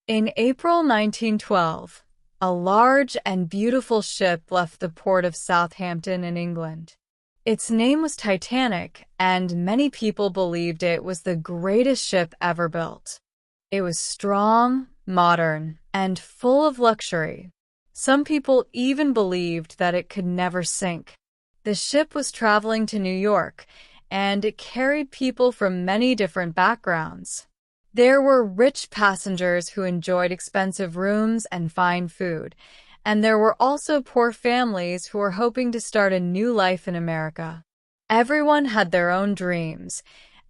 In April 1912, a large and beautiful ship left the port of Southampton in England. Its name was Titanic, and many people believed it was the greatest ship ever built. It was strong, modern, and full of luxury. Some people even believed that it could never sink. The ship was traveling to New York, and it carried people from many different backgrounds. There were rich passengers who enjoyed expensive rooms and fine food, and there were also poor families who were hoping to start a new life in America. Everyone had their own dreams,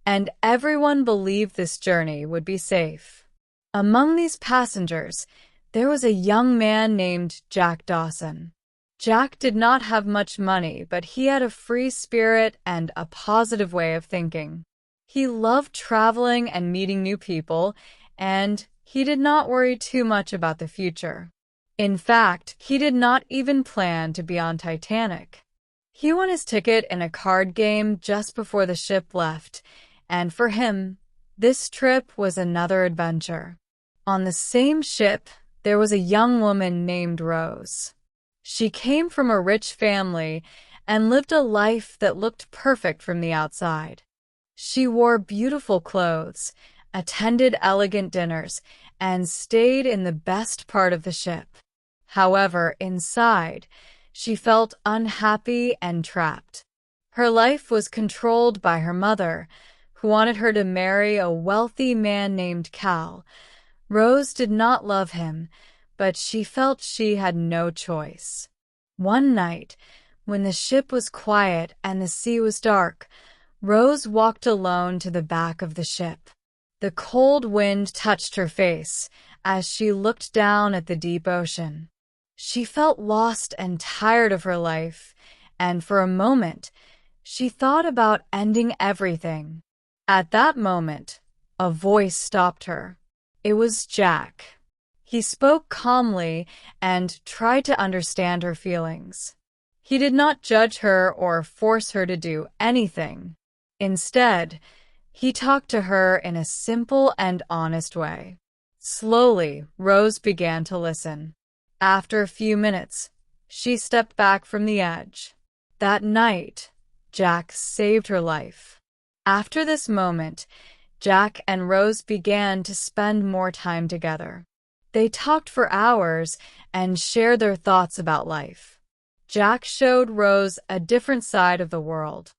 and everyone believed this journey would be safe. Among these passengers, there was a young man named Jack Dawson. Jack did not have much money, but he had a free spirit and a positive way of thinking. He loved traveling and meeting new people, and he did not worry too much about the future. In fact, he did not even plan to be on Titanic. He won his ticket in a card game just before the ship left, and for him, this trip was another adventure. On the same ship, there was a young woman named Rose. She came from a rich family and lived a life that looked perfect from the outside. She wore beautiful clothes, attended elegant dinners, and stayed in the best part of the ship. However, inside, she felt unhappy and trapped. Her life was controlled by her mother, who wanted her to marry a wealthy man named Cal. Rose did not love him, but she felt she had no choice. One night, when the ship was quiet and the sea was dark, Rose walked alone to the back of the ship. The cold wind touched her face as she looked down at the deep ocean. She felt lost and tired of her life, and for a moment, she thought about ending everything. At that moment, a voice stopped her. It was Jack. He spoke calmly and tried to understand her feelings. He did not judge her or force her to do anything. Instead, he talked to her in a simple and honest way. Slowly, Rose began to listen. After a few minutes, she stepped back from the edge. That night, Jack saved her life. After this moment, Jack and Rose began to spend more time together. They talked for hours and shared their thoughts about life. Jack showed Rose a different side of the world.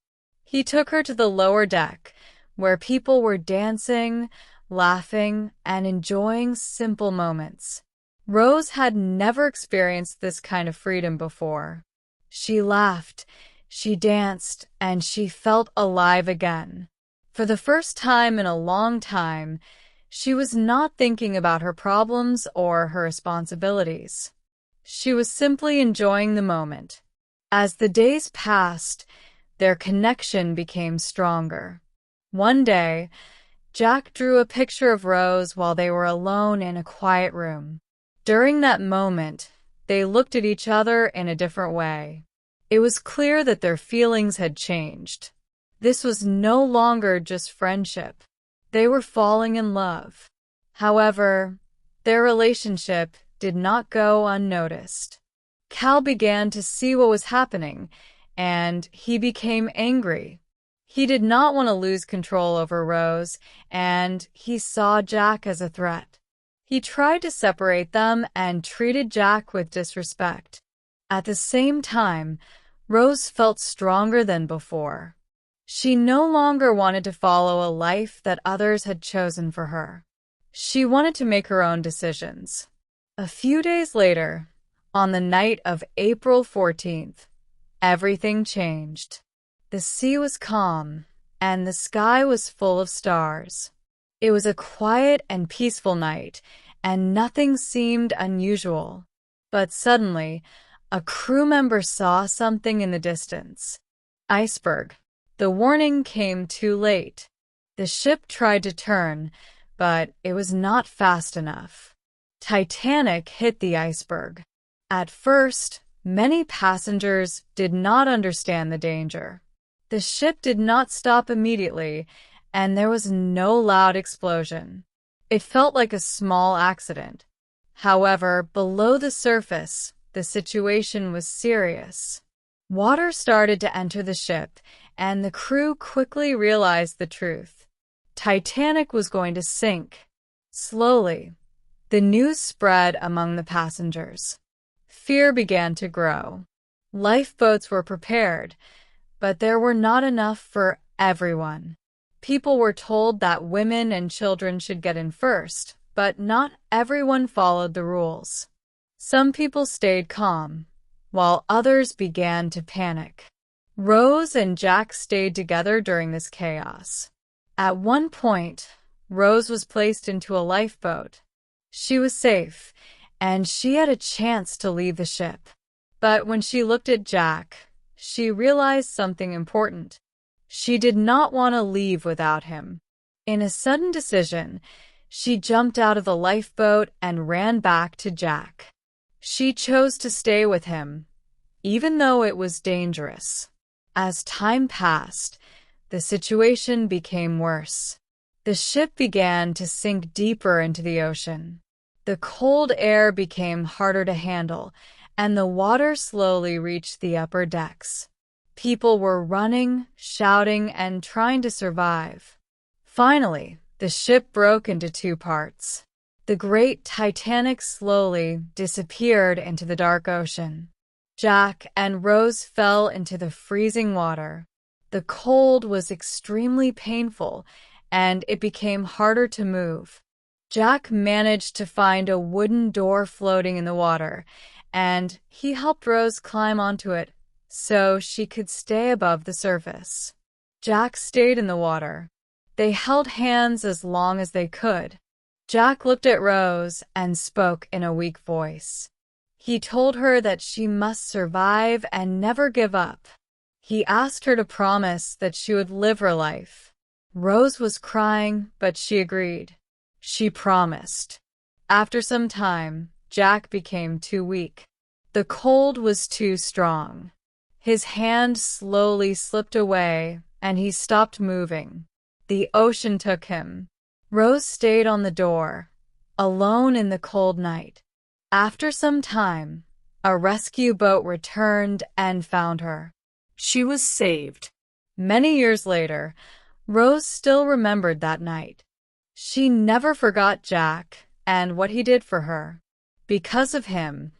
He took her to the lower deck, where people were dancing, laughing, and enjoying simple moments. Rose had never experienced this kind of freedom before. She laughed, she danced, and she felt alive again. For the first time in a long time, she was not thinking about her problems or her responsibilities. She was simply enjoying the moment. As the days passed, their connection became stronger. One day, Jack drew a picture of Rose while they were alone in a quiet room. During that moment, they looked at each other in a different way. It was clear that their feelings had changed. This was no longer just friendship. They were falling in love. However, their relationship did not go unnoticed. Cal began to see what was happening, and he became angry. He did not want to lose control over Rose, and he saw Jack as a threat. He tried to separate them and treated Jack with disrespect. At the same time, Rose felt stronger than before. She no longer wanted to follow a life that others had chosen for her. She wanted to make her own decisions. A few days later, on the night of April 14th, everything changed. The sea was calm, and the sky was full of stars. It was a quiet and peaceful night, and nothing seemed unusual. But suddenly, a crew member saw something in the distance. Iceberg. The warning came too late. The ship tried to turn, but it was not fast enough. Titanic hit the iceberg. At first, many passengers did not understand the danger. The ship did not stop immediately, and there was no loud explosion. It felt like a small accident. However, below the surface, the situation was serious. Water started to enter the ship, and the crew quickly realized the truth. Titanic was going to sink. Slowly, the news spread among the passengers. Fear began to grow. Lifeboats were prepared, but there were not enough for everyone. People were told that women and children should get in first, but not everyone followed the rules. Some people stayed calm, while others began to panic. Rose and Jack stayed together during this chaos. At one point, Rose was placed into a lifeboat. She was safe, and she had a chance to leave the ship. But when she looked at Jack, she realized something important. She did not want to leave without him. In a sudden decision, she jumped out of the lifeboat and ran back to Jack. She chose to stay with him, even though it was dangerous. As time passed, the situation became worse. The ship began to sink deeper into the ocean. The cold air became harder to handle, and the water slowly reached the upper decks. People were running, shouting, and trying to survive. Finally, the ship broke into two parts. The great Titanic slowly disappeared into the dark ocean. Jack and Rose fell into the freezing water. The cold was extremely painful, and it became harder to move. Jack managed to find a wooden door floating in the water, and he helped Rose climb onto it so she could stay above the surface. Jack stayed in the water. They held hands as long as they could. Jack looked at Rose and spoke in a weak voice. He told her that she must survive and never give up. He asked her to promise that she would live her life. Rose was crying, but she agreed. She promised. After some time, Jack became too weak. The cold was too strong. His hand slowly slipped away, and he stopped moving. The ocean took him. Rose stayed on the door, alone in the cold night. After some time, a rescue boat returned and found her. She was saved. Many years later, Rose still remembered that night. She never forgot Jack and what he did for her. Because of him,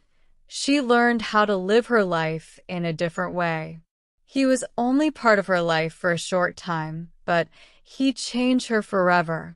she learned how to live her life in a different way. He was only part of her life for a short time, but he changed her forever.